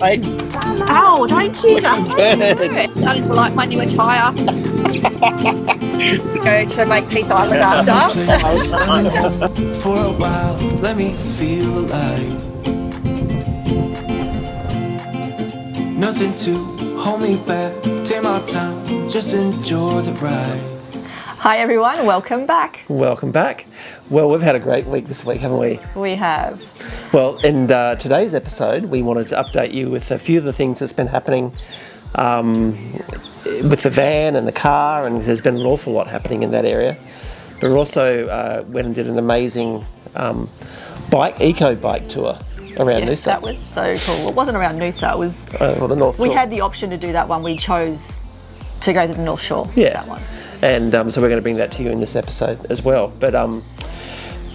Ow, don't you? Starting to like my new attire. Go to make Peace Island after. For a while, let me feel alive. Nothing to hold me back. Take my time, just enjoy the ride. Hi everyone, welcome back. Welcome back. Well, we've had a great week this week, haven't we? We have. Well, in today's episode, we wanted to update you with a few of the things that's been happening with the van and the car, and there's been an awful lot happening in that area. But we also went and did an amazing eco bike tour around Noosa. That was so cool. It wasn't around Noosa, it was... the North Shore. We had the option to do that one. We chose to go to the North Shore. Yeah. That one. And so we're going to bring that to you in this episode as well. But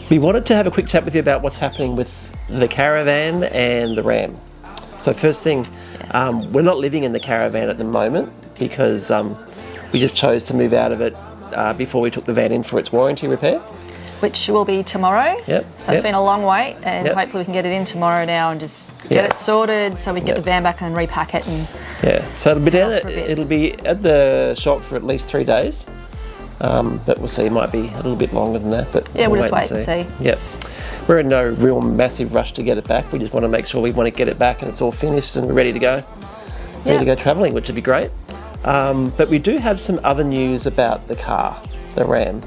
we wanted to have a quick chat with you about what's happening with the caravan and the Ram. So first thing, Yes. We're not living in the caravan at the moment because we just chose to move out of it before we took the van in for its warranty repair. Which will be tomorrow. Yep. So it's been a long wait, and Yep. hopefully we can get it in tomorroor now and just get it sorted so we can get the van back and repack it. And So it'll be down. for a bit. It'll be at the shop for at least 3 days. But we'll see. It might be a little bit longer than that. But we'll just wait and see. Yep. We're in no real massive rush to get it back. We just want to make sure we want to get it back and it's all finished and we're ready to go. Ready to go travelling, which would be great. But we do have some other news about the car, the Ram.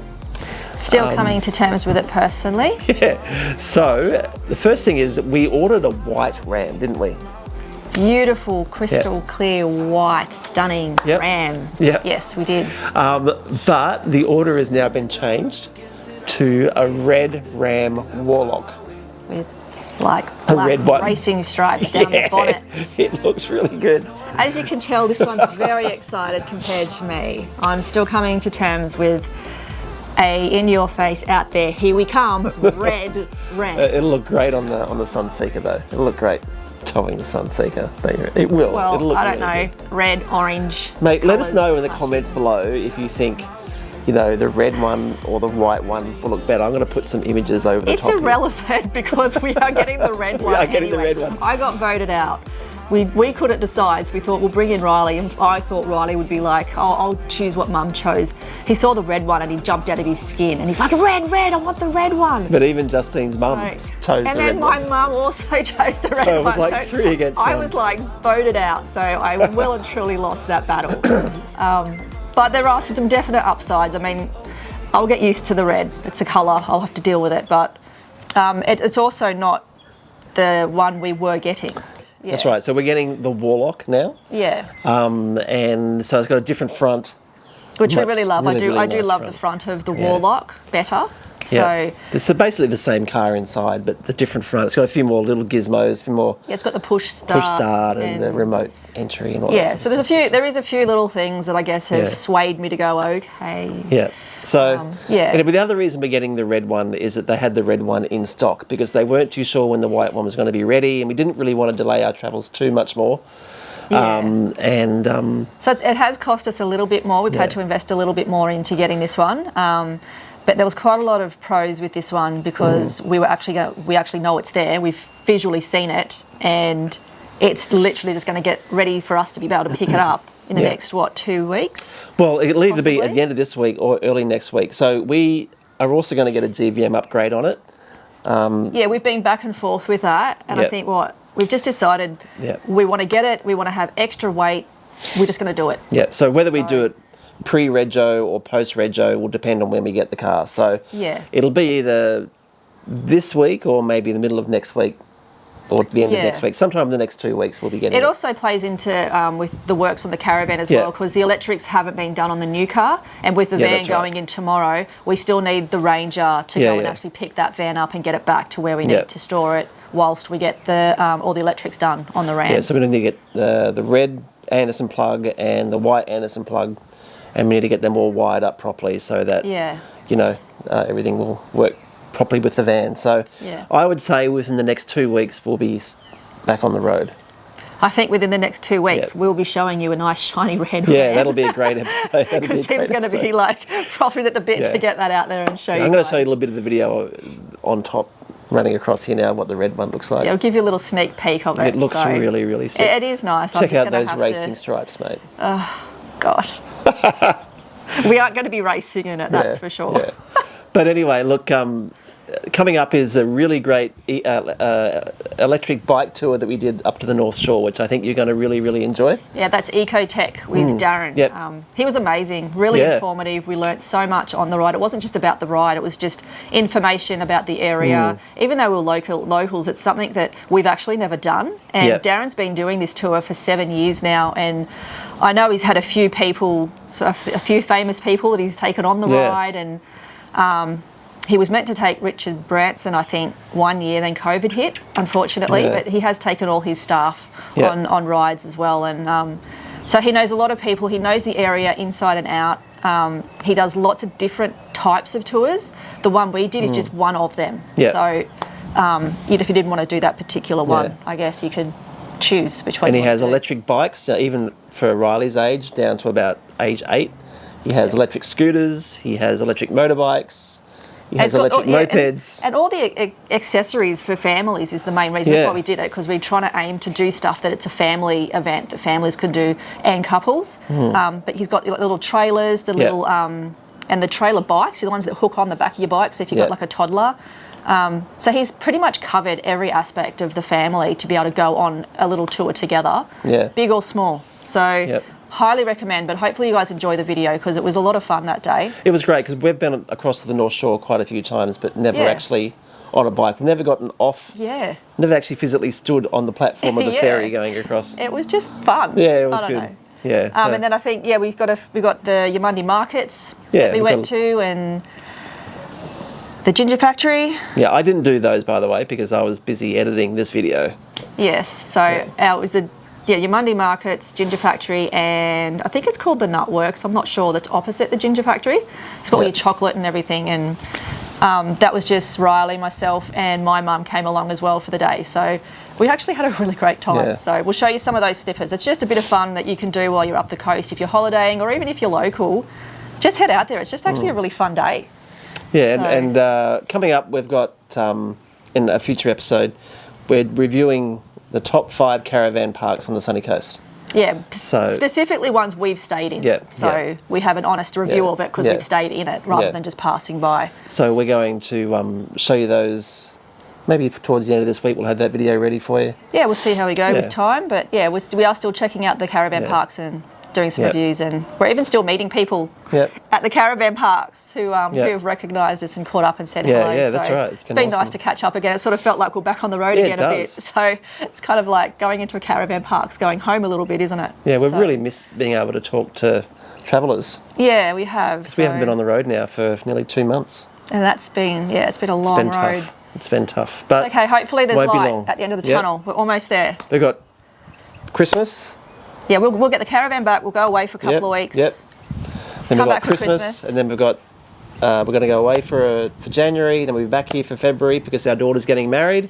Still coming to terms with it personally. Yeah. So the first thing is we ordered a white Ram, didn't we? Beautiful, crystal clear, white, stunning Ram. Yep. Yes, we did. But the order has now been changed to a red Ram Warlock. With like A black red one. racing stripes down the bonnet. It looks really good. As you can tell, this one's very excited compared to me. I'm still coming to terms with a in-your-face, out there, here we come, red Ram. It'll look great on the Sunseeker though. It'll look great towing the Sunseeker. It will. Well, It'll look I don't really know, good. red, orange. Mate, let us colours know in the clashing. comments below if you think, you know, the red one or the white one will look better. I'm going to put some images over the It's top. irrelevant because we are getting the red one. are getting the anyway. red one. I got voted out. We couldn't decide, so we thought we'll bring in Riley, and I thought Riley would be like, oh, I'll choose what Mum chose. He saw the red one and he jumped out of his skin and he's like, red, I want the red one. But even Justine's mum chose the red one. And then my mum also chose the red one. So it was like 3 against I 1. was like voted out, so I well and truly lost that battle. But there are some definite upsides. I mean, I'll get used to the red. It's a colour, I'll have to deal with it. But it's also not the one we were getting. Yeah. That's right. So we're getting the Warlock now. Yeah. And so it's got a different front. Which we really love. really, really I do nice love front. the front of the Warlock better. So Yeah. It's basically the same car inside, but the different front. It's got a few more little gizmos, a few more yeah, it's got the push start. and the remote entry and all that. Yeah, sort so of stuff. there is a few little things that I guess have Yeah. swayed me to go, okay. Yeah. So, yeah. But the other reason we're getting the red one is that they had the red one in stock because they weren't too sure when the white one was going to be ready, and we didn't really want to delay our travels too much more. Yeah. So it has cost us a little bit more. We've had to invest a little bit more into getting this one. But there was quite a lot of pros with this one because we actually know it's there. We've visually seen it, and it's literally just going to get ready for us to be able to pick it up in the next 2 weeks. Well, it'll either be at Possibly. the end of this week or early next week. So we are also going to get a GVM upgrade on it. Yeah, we've been back and forth with that, and I Yep. think we've just decided Yep. we want to get it. We want to have extra weight. We're just going to do it. Yeah. So whether we do it pre-rego or post-rego will depend on when we get the car. So Yeah. it'll be either this week or maybe the middle of next week or the end of Yeah. next week. Sometime in the next 2 weeks we'll be getting It also plays into with the works on the caravan as Yeah. well, because the electrics haven't been done on the new car, and with the van that's right. going in tomorrow, we still need the Ranger to go and yeah. actually pick that van up and get it back to where we need Yeah. to store it whilst we get the all the electrics done on the Ram. Yeah, so we need to get the red Anderson plug and the white Anderson plug, and we need to get them all wired up properly so that everything will work properly with the van. So Yeah. I would say within the next 2 weeks we'll be back on the road. I think within the next 2 weeks Yeah. we'll be showing you a nice shiny red Yeah, Ram. that'll be a great episode. Because Tim's going to be like propping at the bit Yeah. to get that out there and show you. I'm going to show you a guys. little bit of the video on top running across here now what the red one looks like. Yeah, I'll give you a little sneak peek of it. It looks really, really sick. It is nice. Check out those racing stripes, mate. God. We aren't going to be racing in it, that's for sure. Yeah. But anyway, look, coming up is a really great electric bike tour that we did up to the North Shore, which I think you're going to really, really enjoy. Yeah, that's Ecotech with Darren. Yep. He was amazing, really informative. We learnt so much on the ride. It wasn't just about the ride, it was just information about the area. Even though we're locals, it's something that we've actually never done. And Darren's been doing this tour for 7 years now, and I know he's had a few people, a few famous people that he's taken on the ride, and he was meant to take Richard Branson, I think, 1 year, then COVID hit, unfortunately, but he has taken all his staff on rides as well. And so he knows a lot of people. He knows the area inside and out. He does lots of different types of tours. The one we did is just one of them. So if you didn't want to do that particular one, I guess you could choose which one. And he has electric bikes, even for Riley's age, down to about age 8. He has electric scooters. He has electric motorbikes. He has electric mopeds. And all the accessories for families is the main reason. That's why we did it, because we're trying to aim to do stuff that it's a family event that families could do and couples. But he's got little trailers, the little and the trailer bikes, the ones that hook on the back of your bike. So if you've got like a toddler. So he's pretty much covered every aspect of the family to be able to go on a little tour together, big or small. So highly recommend, but hopefully you guys enjoy the video because it was a lot of fun that day. It was great because we've been across to the North Shore quite a few times, but never actually on a bike. We've never gotten off. Never actually physically stood on the platform of the ferry going across. It was just fun. Yeah, it was good. Yeah. So. And then I think we've got the Eumundi Markets that we went to, and the Ginger Factory. Yeah, I didn't do those, by the way, because I was busy editing this video. Yes, so it was the Eumundi Markets, Ginger Factory, and I think it's called the Nutworks. I'm not sure. That's opposite the Ginger Factory. It's got all your chocolate and everything, and that was just Riley, myself, and my mum came along as well for the day. So we actually had a really great time. So we'll show you some of those snippets. It's just a bit of fun that you can do while you're up the coast. If you're holidaying or even if you're local, just head out there. It's just actually a really fun day. Yeah, and coming up, we've got, in a future episode, we're reviewing the top 5 caravan parks on the sunny coast. Yeah, specifically ones we've stayed in. So we have an honest review of it because we've stayed in it rather than just passing by. So we're going to show you those. Maybe towards the end of this week we'll have that video ready for you. Yeah, we'll see how we go with time. But we are still checking out the caravan parks and doing some reviews, and we're even still meeting people at the caravan parks who have recognised us and caught up and said hello. Yeah, that's right. It's been nice to catch up again. It sort of felt like we're back on the road again a bit. So it's kind of like going into a caravan park's going home a little bit, isn't it? Yeah, we've really missed being able to talk to travellers. Yeah, we have. Because we haven't been on the road now for nearly 2 months. And that's been, it's been a long road. It's been tough. But okay, hopefully there's light at the end of the tunnel. We're almost there. We've got Christmas. Yeah, we'll get the caravan back. We'll go away for a couple of weeks. Then we've got Christmas, and then we've got we're going to go away for January. Then we'll be back here for February because our daughter's getting married,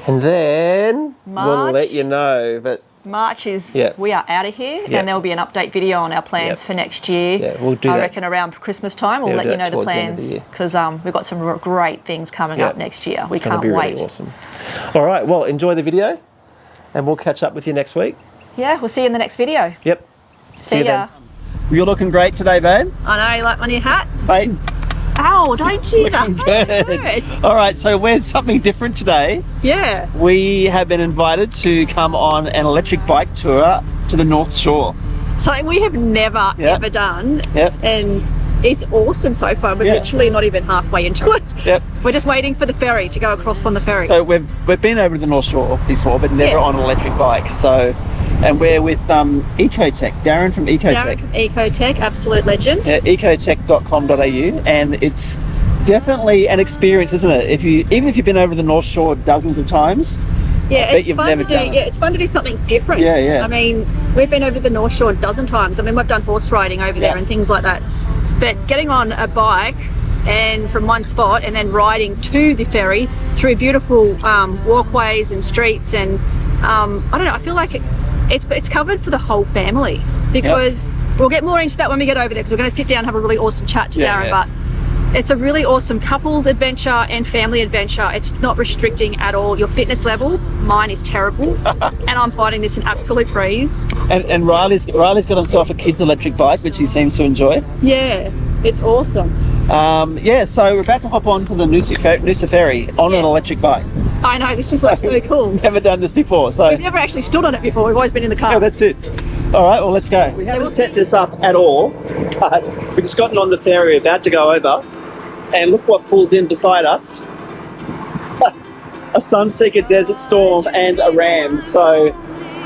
and then we'll let you know. But March is we are out of here, and there will be an update video on our plans for next year. Yeah, we'll do that. I reckon around Christmas time we'll let you know the plans because we've got some great things coming up next year. We can't wait. Really awesome. All right, well enjoy the video, and we'll catch up with you next week. Yeah, we'll see you in the next video. Yep. See ya. Then. You're looking great today, babe. I know, you like my new hat? Babe. Ow, don't do that. All right, so we're something different today. Yeah. We have been invited to come on an electric bike tour to the North Shore. Something we have never, ever done. Yep. And it's awesome so far. We're literally not even halfway into it. Yep. We're just waiting for the ferry to go across on the ferry. So we've been over to the North Shore before, but never on an electric bike. So, and we're with Ecotech, Darren from Ecotech. Darren from Ecotech, absolute legend. Yeah, ecotech.com.au, and it's definitely an experience, isn't it? Even if you've been over the North Shore dozens of times. Yeah, it's fun to do something different. Yeah, yeah. I mean, we've been over the North Shore a dozen times. I mean, we've done horse riding over there and things like that. But getting on a bike and from one spot and then riding to the ferry through beautiful walkways and streets, and I don't know, I feel like it's covered for the whole family because we'll get more into that when we get over there because we're going to sit down and have a really awesome chat to Darren. But It's a really awesome couples adventure and family adventure. It's not restricting at all your fitness level. Mine is terrible, and I'm finding this an absolute breeze. And Riley's got himself a kid's electric bike, which he seems to enjoy. Yeah, it's awesome. So we're about to hop on to the Noosa Ferry on an electric bike. I know, this is like so cool. Never done this before, so We've never actually stood on it before. We've always been in the car. yeah, that's it. All right, well, let's go. We haven't set this up at all, but we've just gotten on the ferry, about to go over, and look what pulls in beside us. A Sunseeker Desert Storm and a Ram. So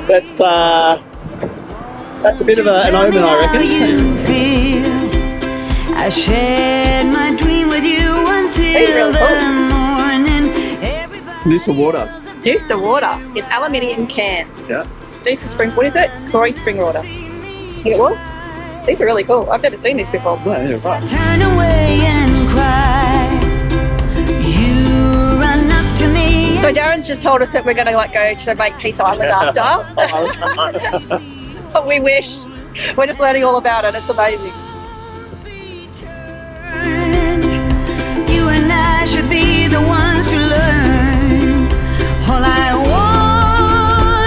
that's a bit of an omen, I reckon. I shared my dream with you until the morning. Noosa water. Noosa water is aluminium can. Yeah. Noosa spring, what is it? Glory spring water. I think it was. These are really cool. I've never seen these before. Oh, yeah, right. Turn away and cry. You run up to me. So Darren's just told us that we're going to go to Makepeace Island after. But we wish. We're just learning all about it. It's amazing. You and I should be the ones to learn. All I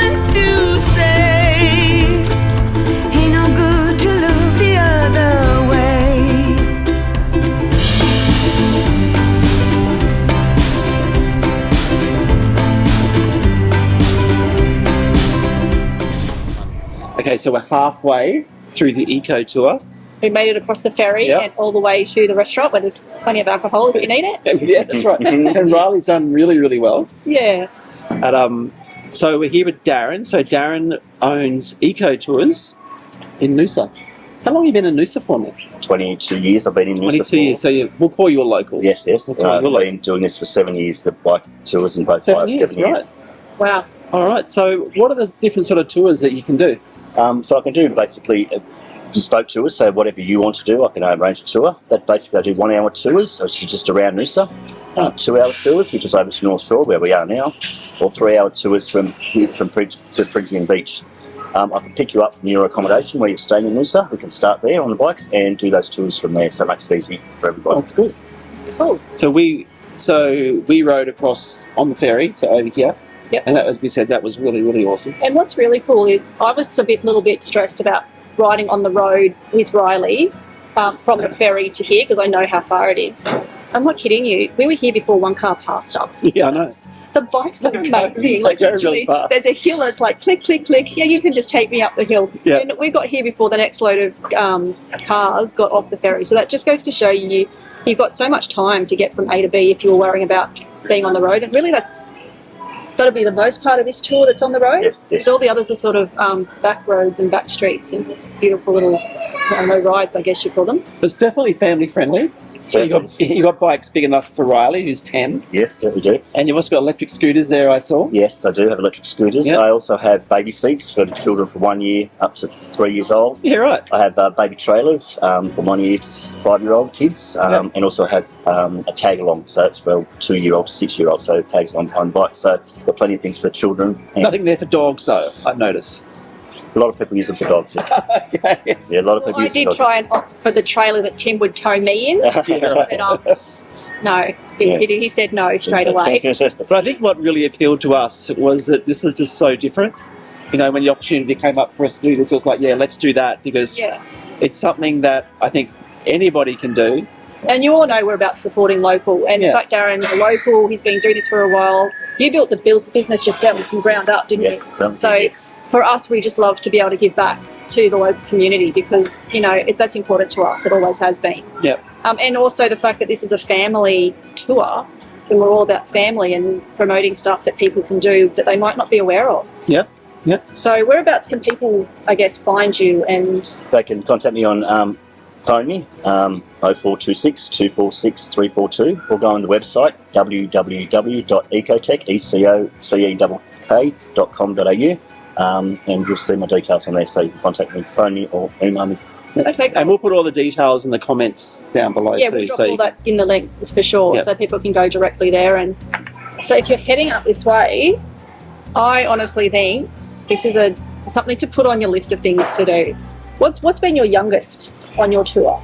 want to say ain't no good to look the other way. Okay, so we're halfway through the eco tour. We made it across the ferry and all the way to the restaurant where there's plenty of alcohol if you need it. Yeah, that's right. And Riley's done really, really well. Yeah. So we're here with Darren. So Darren owns Eco Tours in Noosa. How long have you been in Noosa for now? 22 years I've been in Noosa 22 years. So we'll call you a local. Yes. We'll I've call you been doing this for 7 years, the bike tours in both 7 bikes. years, 7 years. right. Wow. All right. So what are the different sort of tours that you can do? So I can do basically bespoke tours, so whatever you want to do, I can arrange a tour. But basically I do 1 hour tours, which is just around Noosa. 2 hour tours, which is over to North Shore, where we are now, or 3 hour tours from Bridge to Bridging Beach. I can pick you up from your accommodation where you're staying in Noosa. We can start there on the bikes and do those tours from there, so it makes it easy for everybody. Oh, that's good. Cool. So we rode across on the ferry to over here. Yep. And that, as we said, that was really, really awesome. And what's really cool is I was a little bit stressed about riding on the road with Riley from the ferry to here because I know how far it is. I'm not kidding you. We were here before one car passed us. Yeah, I know. The bikes are amazing. They go really fast. There's a hill that's like click, click, click. Yeah, you can just take me up the hill. Yeah. And we got here before the next load of cars got off the ferry. So that just goes to show you've got so much time to get from A to B if you were worrying about being on the road. And really that'll be the most part of this tour that's on the road. Yes. Because all the others are sort of back roads and back streets and beautiful little rides, I guess you call them. It's definitely family friendly. So you got bikes big enough for Riley, who's 10. Yes, we do. And you've also got electric scooters there, I saw. Yes, I do have electric scooters. Yep. I also have baby seats for children from 1 year up to 3 years old. Yeah, right. I have baby trailers from 1 year to 5 year old kids, and also have a tag along, so that's for 2 year old to 6 year old, so tags along behind bikes. So got plenty of things for children. And Nothing there for dogs, though, I've noticed. a lot of people use them for dogs. Yeah, Okay. yeah, a lot of people I use them did for dogs. try and opt for the trailer that Tim would tow me in. But no, he said no straight away. But I think what really appealed to us was that this is just so different. You know, when the opportunity came up for us to do this, it was like, yeah, let's do that, because it's something that I think anybody can do. And you all know we're about supporting local. And in fact, Darren's a local. He's been doing this for a while. You built the business yourself from ground up, didn't you? So for us, we just love to be able to give back to the local community because, you know, that's important to us. It always has been. Yeah. And also the fact that this is a family tour, and we're all about family and promoting stuff that people can do that they might not be aware of. Yeah. Yeah. So whereabouts can people, I guess, find you? And They can contact me on phone me 0426 246 342, or go on the website www.ecotech.com.au, and you'll see my details on there, so you can contact me, phone me, or email me. okay, And we'll put all the details in the comments down below yeah, too. we'll drop all that in the link for sure, Yep. so people can go directly there. And so if you're heading up this way, I honestly think this is something to put on your list of things to do. What's been your youngest on your tour?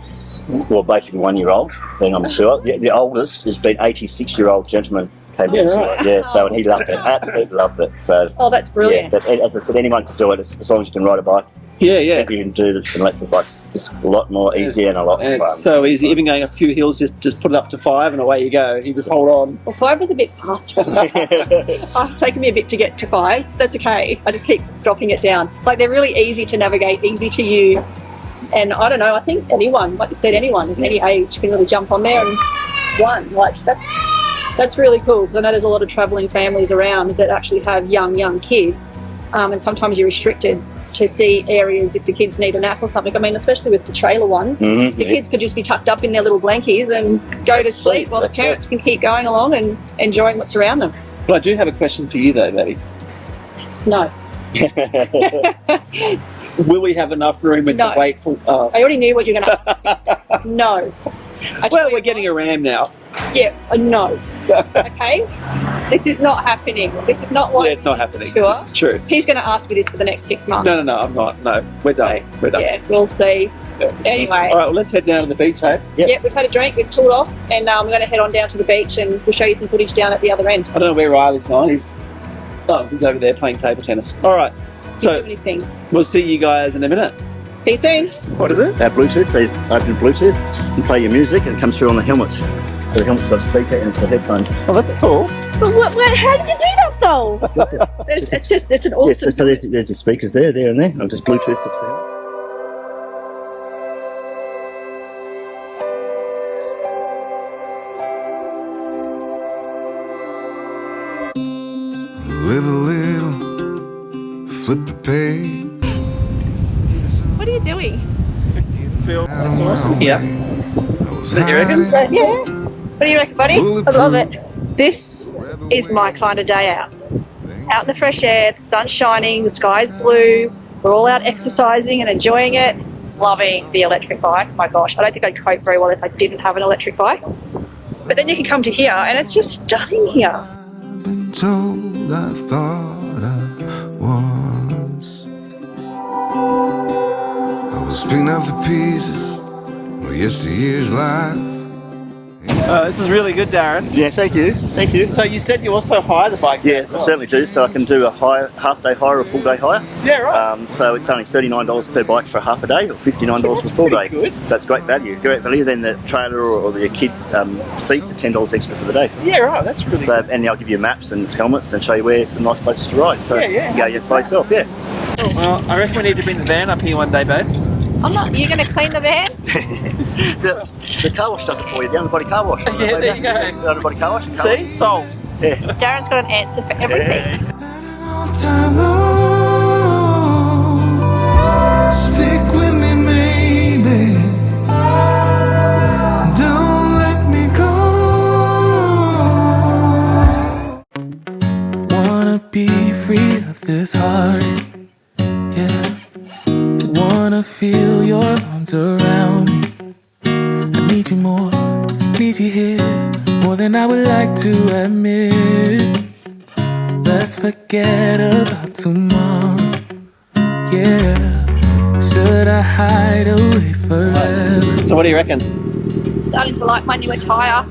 well, basically 1 year old, being on the tour. The oldest has been 86-year-old gentleman came on the tour. Yeah, so and he loved it, absolutely loved it. So that's brilliant. Yeah, but as I said, anyone can do it as long as you can ride a bike. Yeah. If you can do the electric bikes, just a lot more easier and a lot more fun. It's so easy. Even going a few hills, just put it up to 5 and away you go. You just hold on. Well, 5 was a bit fast for me. It's taken me a bit to get to 5. That's okay. I just keep dropping it down. Like, they're really easy to navigate, easy to use. And I don't know, I think anyone, like you said, anyone of any age can really jump on there and run. Like, that's really cool. Because I know there's a lot of travelling families around that actually have young kids. And sometimes you're restricted to see areas if the kids need a nap or something. I mean, especially with the trailer one, the kids could just be tucked up in their little blankies and go to sleep while the parents can keep going along and enjoying what's around them. But I do have a question for you though, Maddie. No. Will we have enough room with the weight for... I already knew what you were going to ask. No. Well, we're getting a Ram now. Yeah, no. Okay? This is not happening. This is not what... Yeah, it's not happening. Tour. This is true. He's going to ask me this for the next 6 months. No, I'm not. No, we're done. So, we're done. Yeah, we'll see. Anyway. All right, well, let's head down to the beach, hey? Yep, we've had a drink, we've tooled off, and we're going to head on down to the beach and we'll show you some footage down at the other end. I don't know where Riley's gone. He's over there playing table tennis. All right. So He's doing his thing. We'll see you guys in a minute. See you soon. What is it? Our Bluetooth, so you open Bluetooth and play your music and it comes through on the helmet. So the helmet's got a speaker and the headphones. Oh, that's cool. But how did you do that though? It's an awesome... Yes, so there's your speakers there and there. I'll just Bluetooth it to the helmet. Live a little, flip the page. What are you doing? That's awesome. Yeah. What do you reckon? Yeah. What do you reckon, buddy? I love it. This is my kind of day out. Out in the fresh air, the sun's shining, the sky's blue, we're all out exercising and enjoying it. Loving the electric bike. My gosh, I don't think I'd cope very well if I didn't have an electric bike. But then you can come to here and it's just stunning here. Been told I thought I was. I was picking up the pieces of yesteryear's life. This is really good, Darren. Yeah, thank you. Thank you. So you said you also hire the bikes? Yeah, I certainly do. So I can do a half-day hire or a full-day hire. Yeah, right. So it's only $39 per bike for a half a day or $59 for a full day. Good. So it's great value. Great value. Then the trailer or the kids' seats are $10 extra for the day. Yeah, right. That's really good. And I'll give you maps and helmets and show you where some nice places to ride. So you can go by yourself, yeah. Well, I reckon we need to bring the van up here one day, babe. I'm not... You're going to clean the van? the car wash does it for you, the underbody car wash. Yeah, there you go. The underbody car wash. See? Sold. Yeah. Darren's got an answer for everything. Time long, stick with me, maybe. Don't let me go. Wanna be free of this heart, yeah. Wanna feel your arms around me. I need you more, need you here, more than I would like to admit. Let's forget about tomorrow, yeah. Should I hide away forever? So what do you reckon? Starting to like my new attire.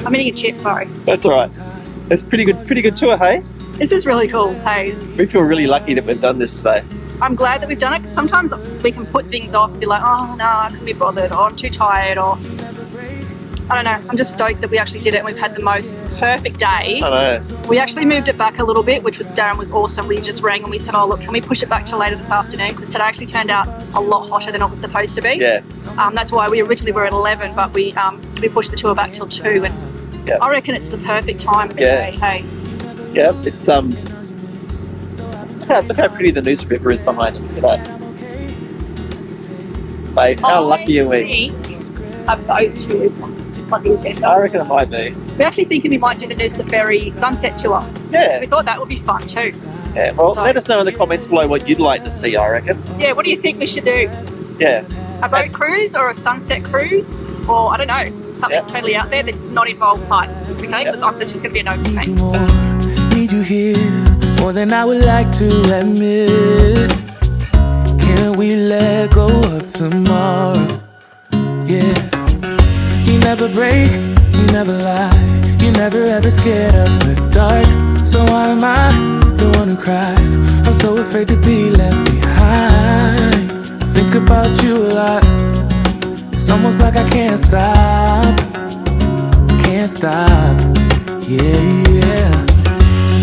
I'm eating a chip, sorry. That's all right. It's pretty good tour, hey? This is really cool, hey. We feel really lucky that we've done this today. I'm glad that we've done it because sometimes we can put things off and be like, oh no, I couldn't be bothered, or I'm too tired, or I don't know. I'm just stoked that we actually did it and we've had the most perfect day. I know. We actually moved it back a little bit, which with Darren was awesome. We just rang and we said, oh look, can we push it back to later this afternoon? Because today actually turned out a lot hotter than it was supposed to be. Yeah. That's why we originally were at 11, but we pushed the tour back till 2, and Yep. I reckon it's the perfect time of the day. Hey. Yeah, it's look how pretty the Noosa River is behind us today. Mate, how lucky are we? A boat tour is on the agenda. I reckon it might be. We're actually thinking we might do the Noosa Ferry sunset tour. Yeah. We thought that would be fun too. Yeah, well, So- let us know in the comments below what you'd like to see, I reckon. Yeah, what do you think we should do? Yeah. A boat cruise or a sunset cruise? Or, I don't know, something totally out there that's not involved heights, okay? Because that's just going to be a no for Need you me. more, need you here, more than I would like to admit. Can we let go of tomorrow. Yeah, you never break, you never lie, you never ever scared of the dark. So why am I the one who cries? I'm so afraid to be left behind. I think about you a lot. It's almost like I can't stop. Can't stop. Yeah.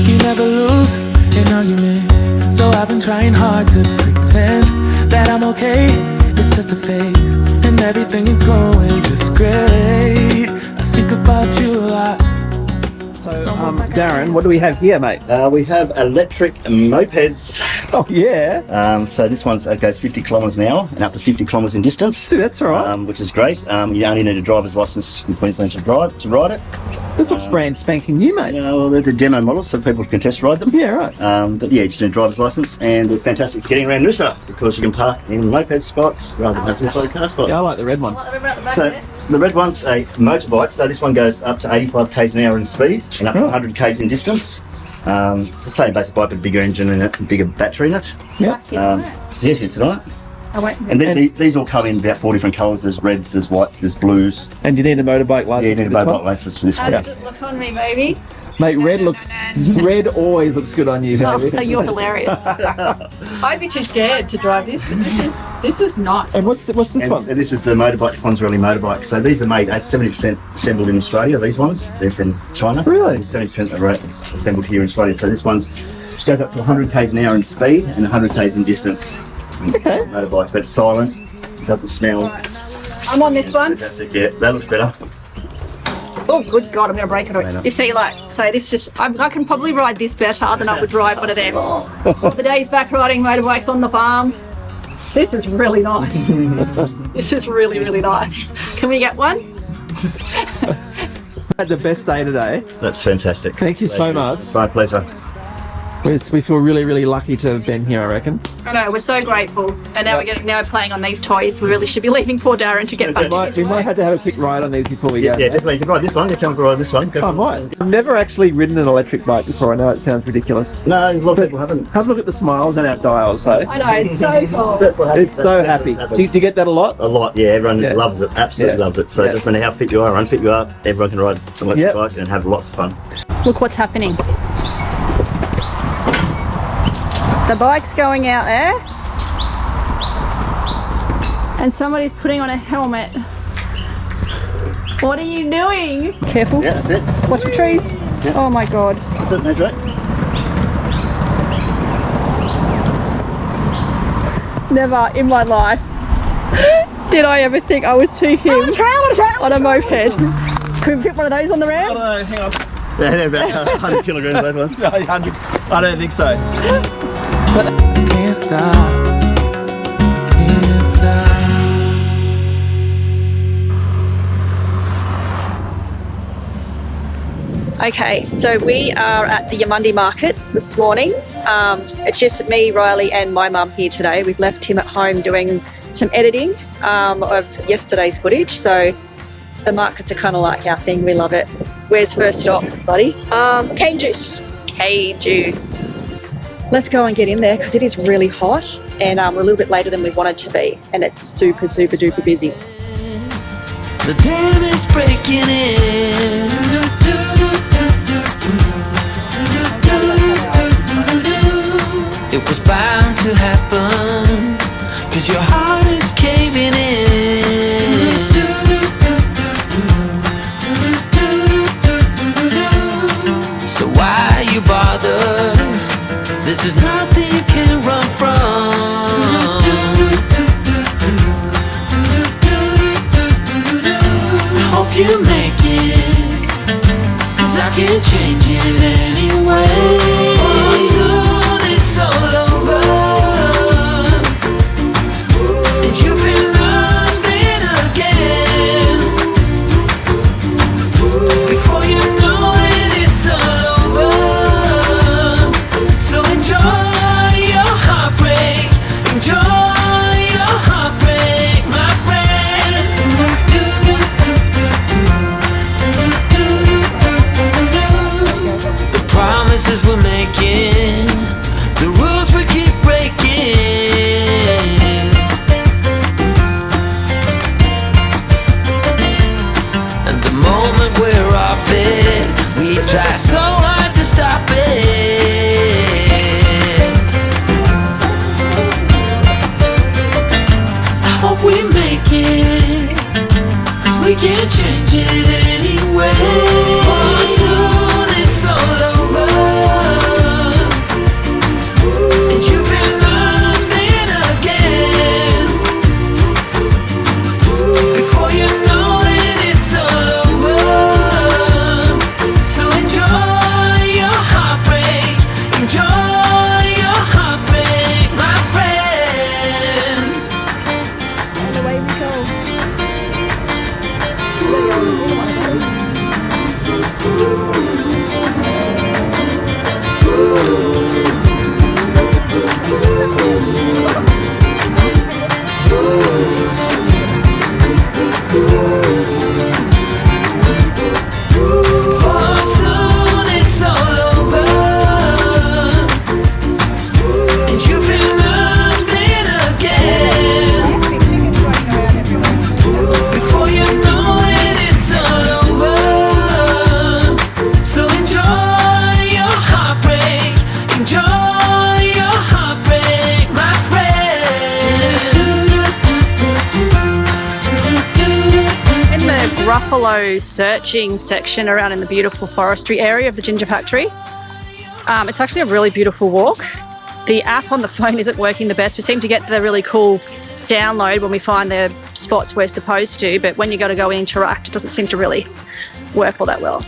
You never lose an argument, so I've been trying hard to pretend that I'm okay. It's just a phase, and everything is going just great. I think about you a lot. So, Darren, what do we have here, mate? We have electric mopeds. Oh, yeah. So this one goes 50 kilometres an hour and up to 50 kilometres in distance. See, that's all right. Which is great. You only need a driver's licence in Queensland to ride it. This looks brand spanking new, mate. Well, they're the demo models, so people can test ride them. Yeah, right. But yeah, you just need a driver's licence, and they're fantastic for getting around Noosa because you can park in moped spots rather than having to follow car spots. Yeah, I like the red one. So the red one's a motorbike, so this one goes up to 85 k's an hour in speed and up to 100 k's in distance. It's the same basic bike, but bigger engine in it, bigger battery in it. Yeah. Yes, it's right. And then these all come in about 4 different colours. There's reds, there's whites, there's blues. And you need a motorbike license. Yeah, you need a motorbike license for this one. Look on me, baby. Mate, red always looks good on you, baby. Oh, you're hilarious. I'd be too scared to drive this, but this is nice. And what's this one? And this is the motorbike, Fonzarelli motorbike. So these are made 70% assembled in Australia. These ones, they're from China. Really? 70% are assembled here in Australia. So this one's goes up to 100 k's an hour in speed and 100 k's in distance. Okay. Motorbike, but it's silent, doesn't smell. I'm on this one. Fantastic. Yeah, that looks better. Oh, good God, I'm going to break it. You see, so this just, I can probably ride this better than I would ride one of them. All the days back riding motorbikes on the farm. This is really nice. This is really, really nice. Can we get one? Had the best day today. That's fantastic. Thank you so much. It's my pleasure. We feel really, really lucky to have been here, I reckon. I know, we're so grateful. And now we're playing on these toys. We really should be leaving poor Darren to get back to his We might have to have a quick ride on these before we go. Yeah, definitely. You can ride this one. You can ride this one. I might. I've never actually ridden an electric bike before. I know it sounds ridiculous. No, a lot of people haven't. Have a look at the smiles on our dials, hey? I know, it's so cool. It's so happy. Do you get that a lot? A lot, yeah. Everyone loves it. Absolutely loves it. So it doesn't matter how fit you are or unfit you are, everyone can ride an electric bike and have lots of fun. Look what's happening. The bike's going out there and somebody's putting on a helmet. What are you doing? Careful. Yeah, that's it. Watch the trees. Yeah. Oh my God. That's it, that's right. Never in my life did I ever think I would see him on a moped. Can we fit one of those on the ramp? Oh no, hang on. They're about 100 kilograms, those ones. No, 100. I don't think so. I can't stop, can't stop. Okay, so we are at the Eumundi Markets this morning. It's just me, Riley and my mum here today. We've left him at home doing some editing of yesterday's footage, so the markets are kind of like our thing. We love it. Where's first stop, buddy? Cane juice. Cane juice. Let's go and get in there because it is really hot and we're a little bit later than we wanted to be, and it's super, super duper busy. The dam is breaking in. It was bound to happen, 'cause your heart is caving in. So why you bother? This is nothing you can run from. I hope you make it, 'cause I can't change it anyway. For soon it's all over, and you've been running again. Before you know it, it's all over. So enjoy your heartbreak, enjoy your heartbreak, my friend. The promises we're making change it anyway. For soon it's all over, and you feel nothing again. Before you know it, it's all over. So enjoy your heartbreak, enjoy your heartbreak, my friend. And away we go. For soon it's all over, and you feel nothing again. Before you know it, it's all over. So enjoy your heartbreak, enjoy your heartbreak, my friend. In the Gruffalo searching section around in the beautiful forestry area of the Ginger Factory, it's actually a really beautiful walk. The app on the phone isn't working the best. We seem to get the really cool download when we find the spots we're supposed to, but when you got to go and interact, it doesn't seem to really work all that well.